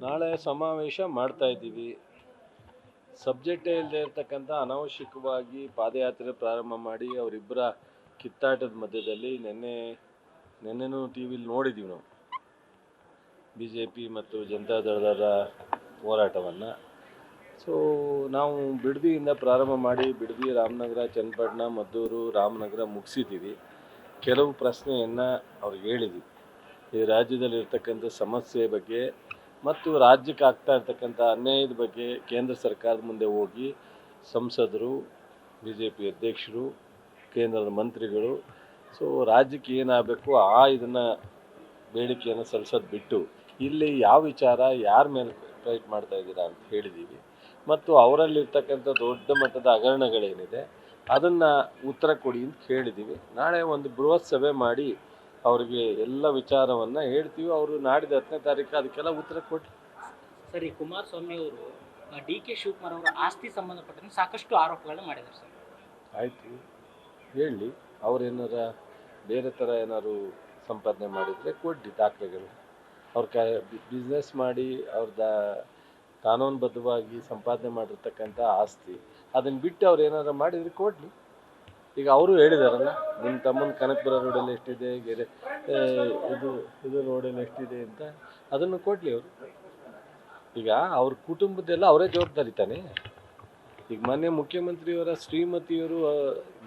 ನಾಳೆ ಸಮಾವೇಶ ಮಾಡ್ತಾ ಇದ್ದೀವಿ. ಸಬ್ಜೆಕ್ಟೇ ಇಲ್ಲದೆ ಇರತಕ್ಕಂಥ ಅನಾವಶ್ಯಕವಾಗಿ ಪಾದಯಾತ್ರೆ ಪ್ರಾರಂಭ ಮಾಡಿ ಅವರಿಬ್ಬರ ಕಿತ್ತಾಟದ ಮಧ್ಯದಲ್ಲಿ ನೆನ್ನೆನೂ ಟಿ ವಿಲಿ ನೋಡಿದ್ದೀವಿ ನಾವು BJP ಮತ್ತು ಜನತಾದಳದ ಹೋರಾಟವನ್ನು. ಸೊ ನಾವು ಬಿಡದಿಯಿಂದ ಪ್ರಾರಂಭ ಮಾಡಿ ಬಿಡದಿ, ರಾಮನಗರ, ಚನ್ನಪಟ್ಟಣ, ಮದ್ದೂರು, ರಾಮನಗರ ಮುಗಿಸಿದ್ದೀವಿ. ಕೆಲವು ಪ್ರಶ್ನೆಯನ್ನು ಅವ್ರಿಗೆ ಹೇಳಿದ್ದೀವಿ. ಈ ರಾಜ್ಯದಲ್ಲಿರ್ತಕ್ಕಂಥ ಸಮಸ್ಯೆ ಬಗ್ಗೆ ಮತ್ತು ರಾಜ್ಯಕ್ಕೆ ಆಗ್ತಾ ಇರ್ತಕ್ಕಂಥ ಅನ್ಯಾಯದ ಬಗ್ಗೆ ಕೇಂದ್ರ ಸರ್ಕಾರದ ಮುಂದೆ ಹೋಗಿ ಸಂಸದರು, BJP ಅಧ್ಯಕ್ಷರು, ಕೇಂದ್ರದ ಮಂತ್ರಿಗಳು ರಾಜ್ಯಕ್ಕೆ ಏನಾಗಬೇಕು ಇದನ್ನು ಬೇಡಿಕೆಯನ್ನು ಸಲ್ಲಿಸೋದು ಬಿಟ್ಟು ಇಲ್ಲಿ ಯಾವ ವಿಚಾರ ಯಾರ ಮೇಲೆ ಫೈಟ್ ಮಾಡ್ತಾ ಇದ್ದೀರಾ ಅಂತ ಹೇಳಿದ್ದೀವಿ. ಮತ್ತು ಅವರಲ್ಲಿರ್ತಕ್ಕಂಥ ದೊಡ್ಡ ಮಟ್ಟದ ಹಗರಣಗಳೇನಿದೆ ಅದನ್ನು ಉತ್ತರ ಕೊಡಿ ಅಂತ ಹೇಳಿದ್ದೀವಿ. ನಾಳೆ ಒಂದು ಬೃಹತ್ ಸಭೆ ಮಾಡಿ ಅವರಿಗೆ ಎಲ್ಲ ವಿಚಾರವನ್ನು ಹೇಳ್ತೀವಿ. ಅವರು ನಾಡಿದ 10ನೇ ತಾರೀಕು ಅದಕ್ಕೆಲ್ಲ ಉತ್ತರ ಕೊಟ್ಟು. ಸರಿ, ಕುಮಾರಸ್ವಾಮಿ ಅವರು DK ಶಿವಕುಮಾರ್ ಅವರ ಆಸ್ತಿ ಸಂಬಂಧಪಟ್ಟಂತೆ ಸಾಕಷ್ಟು ಆರೋಪಗಳನ್ನ ಮಾಡಿದ್ದಾರೆ ಸರ್. ಆಯಿತು, ಹೇಳಿ. ಅವ್ರೇನಾರ ಬೇರೆ ಥರ ಏನಾದ್ರು ಸಂಪಾದನೆ ಮಾಡಿದರೆ ಕೊಡಿ ದಾಖಲೆಗಳು. ಅವ್ರ ಬಿಸ್ನೆಸ್ ಮಾಡಿ ಅವ್ರದ್ದು ಕಾನೂನುಬದ್ಧವಾಗಿ ಸಂಪಾದನೆ ಮಾಡಿರ್ತಕ್ಕಂಥ ಆಸ್ತಿ ಅದನ್ನು ಬಿಟ್ಟು ಅವ್ರು ಏನಾರು ಮಾಡಿದರೆ ಕೊಡಲಿ. ಈಗ ಅವರು ಹೇಳಿದಾರಲ್ಲ, ನಿಮ್ಮ ತಮ್ಮನ ಕನಕಪುರ ರೋಡಲ್ಲಿ ಎಷ್ಟಿದೆ, ಇದು ರೋಡಲ್ಲಿ ಎಷ್ಟಿದೆ ಅಂತ ಅದನ್ನು ಕೊಡಲಿ ಅವರು. ಈಗ ಅವ್ರ ಕುಟುಂಬದ್ದೆಲ್ಲ ಅವರೇ ಜವಾಬ್ದಾರಿ ತಾನೆ. ಈಗ ಮೊನ್ನೆ ಮುಖ್ಯಮಂತ್ರಿಯವರ ಶ್ರೀಮತಿಯವರು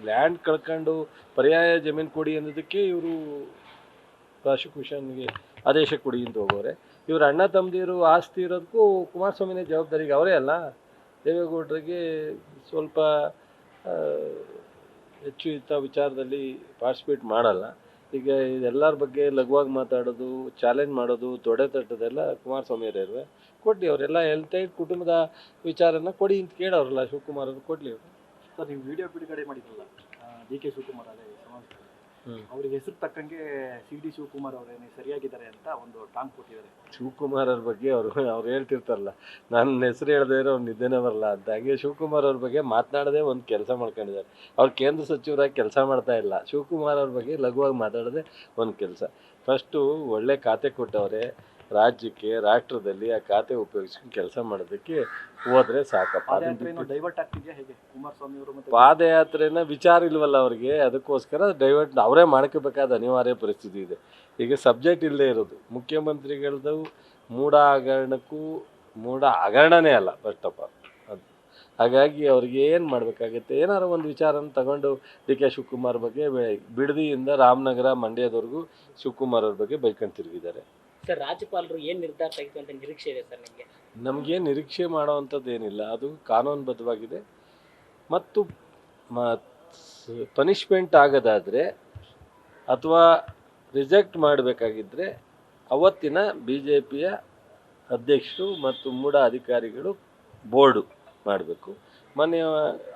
ಲ್ಯಾಂಡ್ ಕಳ್ಕೊಂಡು ಪರ್ಯಾಯ ಜಮೀನು ಕೊಡಿ ಅನ್ನೋದಕ್ಕೆ ಇವರು ಪ್ರಾಸಿಕ್ಯೂಷನ್ಗೆ ಆದೇಶ ಕೊಡಿ ಅಂತ ಹೋಗೋರೆ. ಇವ್ರ ಅಣ್ಣ ತಮ್ಮದಿರು ಆಸ್ತಿ ಇರೋದಕ್ಕೂ ಕುಮಾರಸ್ವಾಮಿನೇ ಜವಾಬ್ದಾರಿಗೆ ಅವರೇ ಅಲ್ಲ. ದೇವೇಗೌಡರಿಗೆ ಸ್ವಲ್ಪ ಹೆಚ್ಚು ಇಂಥ ವಿಚಾರದಲ್ಲಿ ಪಾರ್ಟಿಸಿಪೇಟ್ ಮಾಡಲ್ಲ. ಈಗ ಇದೆಲ್ಲರ ಬಗ್ಗೆ ಲಘುವಾಗಿ ಮಾತಾಡೋದು, ಚಾಲೆಂಜ್ ಮಾಡೋದು, ತೊಡೆ ತಟ್ಟೋದೆಲ್ಲ ಕುಮಾರಸ್ವಾಮಿಯವರೇ ಇರುವೆ. ಕೊಡಲಿ, ಅವರೆಲ್ಲ ಕುಟುಂಬದ ವಿಚಾರನ ಕೊಡಿ ಅಂತ ಕೇಳೋರಲ್ಲ ಶಿವಕುಮಾರ್ ಅವರು, ಕೊಡಲಿ ಅವರು. ಸರ್, ನೀವು ವಿಡಿಯೋ ಬಿಡುಗಡೆ ಮಾಡಿದ್ರಲ್ಲ DK ಶಿವಕುಮಾರ್ ಅದೇ ಸಮಾವೇಶದಲ್ಲಿ, ಅವ್ರಿಗೆ ಹೆಸರು ತಕ್ಕಂಗೆ CD ಶಿವಕುಮಾರ್ ಅವರೇನೆ ಸರಿಯಾಗಿದ್ದಾರೆ ಅಂತ ಒಂದು ಟಾಂಗ್ ಕೊಟ್ಟಿದ್ದಾರೆ. ಶಿವಕುಮಾರ್ ಅವ್ರ ಬಗ್ಗೆ ಅವ್ರು ಹೇಳ್ತಿರ್ತಾರಲ್ಲ, ನನ್ನ ಹೆಸರು ಹೇಳದೇ ಇರೋ ಅವ್ರು ನಿದ್ದೆನೇ ಬರಲ್ಲ ಅಂತ. ಹಾಗೆ ಶಿವಕುಮಾರ್ ಅವ್ರ ಬಗ್ಗೆ ಮಾತನಾಡೋದೇ ಒಂದು ಕೆಲಸ ಮಾಡ್ಕೊಂಡಿದ್ದಾರೆ. ಅವ್ರು ಕೇಂದ್ರ ಸಚಿವರಾಗಿ ಕೆಲಸ ಮಾಡ್ತಾ ಇಲ್ಲ. ಶಿವಕುಮಾರ್ ಅವ್ರ ಬಗ್ಗೆ ಲಘುವಾಗಿ ಮಾತಾಡೋದೇ ಒಂದು ಕೆಲಸ. ಫಸ್ಟು ಒಳ್ಳೆ ಖಾತೆ ಕೊಟ್ಟವ್ರೆ ರಾಜ್ಯಕ್ಕೆ, ರಾಷ್ಟ್ರದಲ್ಲಿ ಆ ಖಾತೆ ಉಪಯೋಗಿಸ್ಕೊಂಡು ಕೆಲಸ ಮಾಡೋದಕ್ಕೆ ಹೋದ್ರೆ ಸಾಕಪ್ಪ. ಡೈವರ್ಟ್ ಆಗ್ತಿದೆಯಾ ಹೇಗೆ ಕುಮಾರಸ್ವಾಮಿ ಅವರು? ಮತ್ತೆ ಪಾದಯಾತ್ರೆನ ವಿಚಾರ ಇಲ್ವಲ್ಲ ಅವ್ರಿಗೆ, ಅದಕ್ಕೋಸ್ಕರ ಡೈವರ್ಟ್ ಅವರೇ ಮಾಡ್ಕೋಬೇಕಾದ ಅನಿವಾರ್ಯ ಪರಿಸ್ಥಿತಿ ಇದೆ. ಈಗ ಸಬ್ಜೆಕ್ಟ್ ಇಲ್ಲದೆ ಇರೋದು ಮುಖ್ಯಮಂತ್ರಿಗಳದ್ದು ಮೂಢ ಹಗರಣನೇ ಅಲ್ಲ ಫಸ್ಟ್ ಆಫ್ ಆಲ್ ಅದು. ಹಾಗಾಗಿ ಅವ್ರಿಗೆ ಏನು ಮಾಡಬೇಕಾಗುತ್ತೆ, ಏನಾರು ಒಂದು ವಿಚಾರನ ತಗೊಂಡು DK ಶಿವಕುಮಾರ್ ಬಗ್ಗೆ ಬಿಡದಿಯಿಂದ ರಾಮನಗರ, ಮಂಡ್ಯದವರೆಗೂ ಶಿವಕುಮಾರ್ ಅವ್ರ ಬಗ್ಗೆ ಬೈಕೊಂಡು ತಿರುಗಿದ್ದಾರೆ. ಸರ್, ರಾಜ್ಯಪಾಲರು ಏನು ನಿರ್ಧಾರ ತೆಗೆದು ಅಂತ ನಿರೀಕ್ಷೆ ಇದೆ ಸರ್ ನಿಮಗೆ? ನಮಗೇನು ನಿರೀಕ್ಷೆ ಮಾಡೋವಂಥದ್ದು ಏನಿಲ್ಲ. ಅದು ಕಾನೂನುಬದ್ಧವಾಗಿದೆ. ಮತ್ತು ಪನಿಷ್ಮೆಂಟ್ ಆಗೋದಾದರೆ ಅಥವಾ ರಿಜೆಕ್ಟ್ ಮಾಡಬೇಕಾಗಿದ್ದರೆ ಅವತ್ತಿನ BJPಯ ಅಧ್ಯಕ್ಷರು ಮತ್ತು ಮೂಢ ಅಧಿಕಾರಿಗಳು ಬೋರ್ಡು ಮಾಡಬೇಕು. ಮೊನ್ನೆ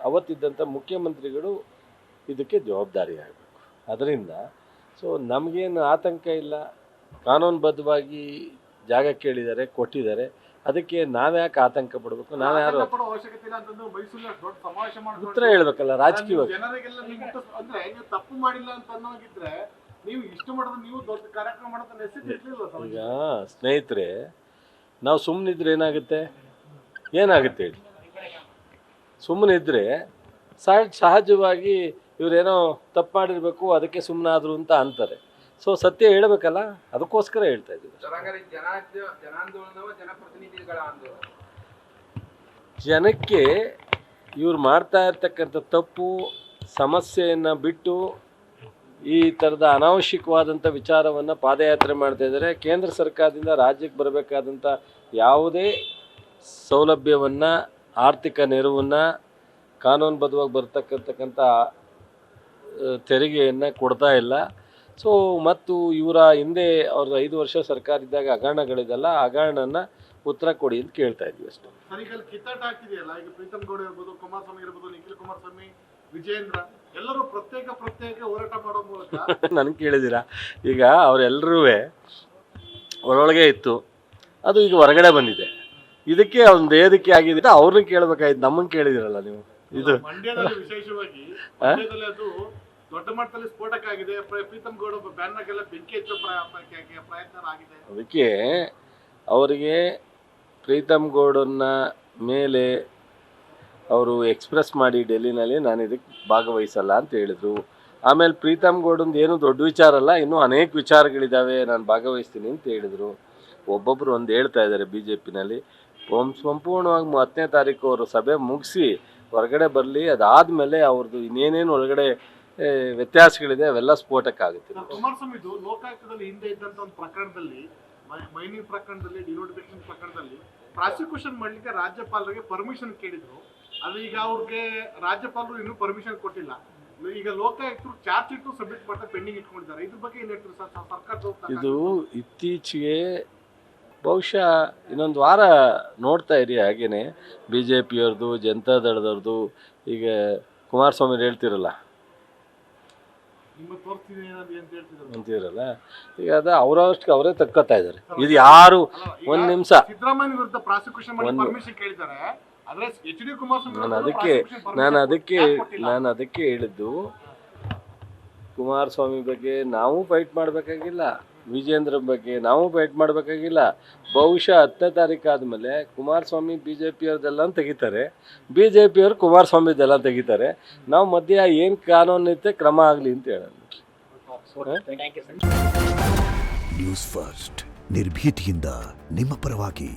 ಅವತ್ತಿದ್ದಂಥ ಮುಖ್ಯಮಂತ್ರಿಗಳು ಇದಕ್ಕೆ ಜವಾಬ್ದಾರಿ ಆಗಬೇಕು. ಅದರಿಂದ ನಮಗೇನು ಆತಂಕ ಇಲ್ಲ. ಕಾನೂನುಬದ್ಧವಾಗಿ ಜಾಗ ಕೇಳಿದ್ದಾರೆ, ಕೊಟ್ಟಿದ್ದಾರೆ. ಅದಕ್ಕೆ ನಾವ್ಯಾಕೆ ಆತಂಕ ಪಡಬೇಕು? ನಾವ್ಯಾರು ಉತ್ತರ ಹೇಳ್ಬೇಕಲ್ಲ ರಾಜಕೀಯವಾಗಿ. ಈಗ ಸ್ನೇಹಿತರೆ, ನಾವು ಸುಮ್ಮನಿದ್ರೆ ಏನಾಗುತ್ತೆ ಹೇಳಿ? ಸುಮ್ಮನಿದ್ರೆ ಸಹಜವಾಗಿ ಇವರೇನೋ ತಪ್ಪು ಮಾಡಿರಬೇಕು, ಅದಕ್ಕೆ ಸುಮ್ಮನಾದ್ರು ಅಂತ ಅಂತಾರೆ. ಸತ್ಯ ಹೇಳಬೇಕಲ್ಲ, ಅದಕ್ಕೋಸ್ಕರ ಹೇಳ್ತಾ ಇದ್ದೀವಿ. ಜನಕ್ಕೆ ಇವ್ರು ಮಾಡ್ತಾ ಇರ್ತಕ್ಕಂಥ ತಪ್ಪು ಸಮಸ್ಯೆಯನ್ನು ಬಿಟ್ಟು ಈ ಥರದ ಅನಾವಶ್ಯಕವಾದಂಥ ವಿಚಾರವನ್ನು ಪಾದಯಾತ್ರೆ ಮಾಡ್ತಾ ಇದ್ದಾರೆ. ಕೇಂದ್ರ ಸರ್ಕಾರದಿಂದ ರಾಜ್ಯಕ್ಕೆ ಬರಬೇಕಾದಂಥ ಯಾವುದೇ ಸೌಲಭ್ಯವನ್ನು, ಆರ್ಥಿಕ ನೆರವನ್ನು, ಕಾನೂನುಬದ್ಧವಾಗಿ ಬರ್ತಕ್ಕಂಥ ತೆರಿಗೆಯನ್ನು ಕೊಡ್ತಾ ಇಲ್ಲ. ಮತ್ತು ಇವರ ಹಿಂದೆ ಅವ್ರದ್ದು 5 ವರ್ಷ ಸರ್ಕಾರ ಇದ್ದಾಗ ಹಗರಣಗಳಿದೆಲ್ಲ, ಹಗರಣನ ಉತ್ತರ ಕೊಡಿ ಅಂತ ಕೇಳ್ತಾ ಇದ್ವಿ ಅಷ್ಟೇ. ಕಿತ್ತಾಟ ಆಗ್ತಿದೆಯಲ್ಲ, ಈಗ ಪ್ರೀತಮ್ ಗೌಡ ಇರ್ಬೋದು, ಕುಮಾರಸ್ವಾಮಿ ಇರ್ಬೋದು, ನಿಖಿಲ್ ಕುಮಾರಸ್ವಾಮಿ, ವಿಜಯೇಂದ್ರ ಎಲ್ಲರೂ ಪ್ರತ್ಯೇಕ ಹೋರಾಟ ಮಾಡೋ ಮೂಲಕ ನನಗೆ ಕೇಳಿದ್ದೀರಾ? ಈಗ ಅವರೆಲ್ಲರೂ ಒಳೊಳಗೆ ಇತ್ತು, ಅದು ಈಗ ಹೊರಗಡೆ ಬಂದಿದೆ. ಇದಕ್ಕೆ ಒಂದು ವೇದಿಕೆ ಆಗಿದೆ. ಅವ್ರನ್ನ ಕೇಳಬೇಕಾಯ್ತು, ನಮ್ಮನ್ನು ಕೇಳಿದಿರಲ್ಲ ನೀವು. ಇದು ಮಂಡ್ಯದಲ್ಲಿ ವಿಶೇಷವಾಗಿ ಅದು ದೊಡ್ಡ ಮಟ್ಟದಲ್ಲಿ ಸ್ಫೋಟಕ ಆಗಿದೆ. ಪ್ರೀತಮ್ ಗೌಡ ಬ್ಯಾನರ್ಗೆಲ್ಲ ಬೆಂಕಿ ಹಚ್ಚೋ ಪ್ರಯತ್ನ ಆಗಿದೆ. ಅದಕ್ಕೆ ಅವರಿಗೆ ಪ್ರೀತಮ್ ಗೌಡನ್ನ ಮೇಲೆ ಅವರು ಎಕ್ಸ್ಪ್ರೆಸ್ ಮಾಡಿ ಡೆಲ್ಲಿನಲ್ಲಿ ನಾನು ಇದಕ್ಕೆ ಭಾಗವಹಿಸಲ್ಲ ಅಂತ ಹೇಳಿದರು. ಆಮೇಲೆ ಪ್ರೀತಮ್ ಗೌಡಂದು ಏನು ದೊಡ್ಡ ವಿಚಾರ ಅಲ್ಲ, ಇನ್ನೂ ಅನೇಕ ವಿಚಾರಗಳಿದ್ದಾವೆ, ನಾನು ಭಾಗವಹಿಸ್ತೀನಿ ಅಂತ ಹೇಳಿದರು. ಒಬ್ಬೊಬ್ಬರು ಒಂದು ಹೇಳ್ತಾ ಇದ್ದಾರೆ ಬಿ ಜೆ ಪಿನಲ್ಲಿ. ಸಂಪೂರ್ಣವಾಗಿ 10ನೇ ತಾರೀಕು ಅವರು ಸಭೆ ಮುಗಿಸಿ ಹೊರಗಡೆ ಬರಲಿ, ಅದಾದಮೇಲೆ ಅವ್ರದ್ದು ಇನ್ನೇನೇನು ಒಳಗಡೆ ವ್ಯತ್ಯಾಸಗಳಿದೆ ಅವೆಲ್ಲ ಸ್ಫೋಟಕ್ಕಾಗುತ್ತೆ. ಕುಮಾರಸ್ವಾಮಿದು ಲೋಕಾಯುಕ್ತದಲ್ಲಿ ಹಿಂದೆ ಇದ್ದಂಥ ಒಂದು ಪ್ರಕರಣದಲ್ಲಿ, ಮೈನಿಂಗ್ ಪ್ರಕರಣದಲ್ಲಿ, ಡಿನೋಟಿಫಿಕೇಶನ್ ಪ್ರಕರಣದಲ್ಲಿ ಪ್ರಾಸಿಕ್ಯೂಷನ್ ಮಾಡಲಿಕ್ಕೆ ರಾಜ್ಯಪಾಲರಿಗೆ ಪರ್ಮಿಷನ್ ಕೇಳಿದ್ರು. ಅದು ಈಗ ಅವ್ರಿಗೆ ರಾಜ್ಯಪಾಲರು ಇನ್ನೂ ಪರ್ಮಿಷನ್ ಕೊಟ್ಟಿಲ್ಲ. ಈಗ ಲೋಕಾಯುಕ್ತರು ಚಾರ್ಜ್ ಶೀಟ್ ಸಬ್ಮಿಟ್ ಮಾಡ್ತಾ ಪೆಂಡಿಂಗ್ ಇಟ್ಕೊಂಡಿದ್ದಾರೆ. ಇದ್ರ ಬಗ್ಗೆ ಏನು ಹೇಳ್ತೀರಿ ಸರ್? ಸರ್ಕಾರದ ಇದು ಇತ್ತೀಚೆಗೆ ಬಹುಶಃ ಇನ್ನೊಂದು ವಾರ ನೋಡ್ತಾ ಇರಿ, ಹಾಗೇನೆ ಬಿ ಜೆ ಪಿಯವ್ರದ್ದು, ಜನತಾದಳದವ್ರದ್ದು, ಈಗ ಕುಮಾರಸ್ವಾಮಿ ಹೇಳ್ತಿರಲ್ಲ ನಿಮ್ಮ ತೋರಿಸ್ತೀನಿ ಅಂತ ಹೇಳ್ತಿದ್ರು ಅಂತಿರಲ್ಲ, ಈಗ ಅದು ಅವರಷ್ಟಕ್ಕೆ ಅವರೇ ತಕ್ಕೋತಾ ಇದ್ದಾರೆ. ಇದು ಯಾರು ಒಂದು ನಿಮಿಷ ಸಿದ್ದರಾಮಯ್ಯ ವಿರುದ್ಧ ಪ್ರಾಸಿಕ್ಯೂಷನ್ ಮಾಡಿ ಪರ್ಮಿಷನ್ ಕೇಳಿದ್ದಾರೆ. ಆದ್ರೆ ಎಚ್ ಡಿ ಕುಮಾರಸ್ವಾಮಿ ನಾನು ಅದಕ್ಕೆ ಹೇಳಿದ್ದು, ಕುಮಾರಸ್ವಾಮಿ ಬಗ್ಗೆ ನಾವು ಫೈಟ್ ಮಾಡಬೇಕಾಗಿಲ್ಲ, ವಿಜೇಂದ್ರ ಬಗ್ಗೆ ನಾವು ಫೈಟ್ ಮಾಡಬೇಕಾಗಿಲ್ಲ. ಬಹುಶಃ 10ನೇ ತಾರೀಕು ಆದಮೇಲೆ ಕುಮಾರಸ್ವಾಮಿ ಬಿ ಜೆ ಪಿಯವ್ರದ್ದೆಲ್ಲ ತೆಗಿತಾರೆ, ಬಿ ಜೆ ಪಿಯವರು ಕುಮಾರಸ್ವಾಮಿದೆಲ್ಲ ತೆಗಿತಾರೆ. ನಾವು ಮಧ್ಯ ಏನು ಕಾನೂನು ಐತೆ ಕ್ರಮ ಆಗಲಿ ಅಂತ ಹೇಳೋಣ. Thank you sir. News First ನಿರ್ಭೀತಿಯಿಂದ ನಿಮ್ಮ ಪರವಾಗಿ.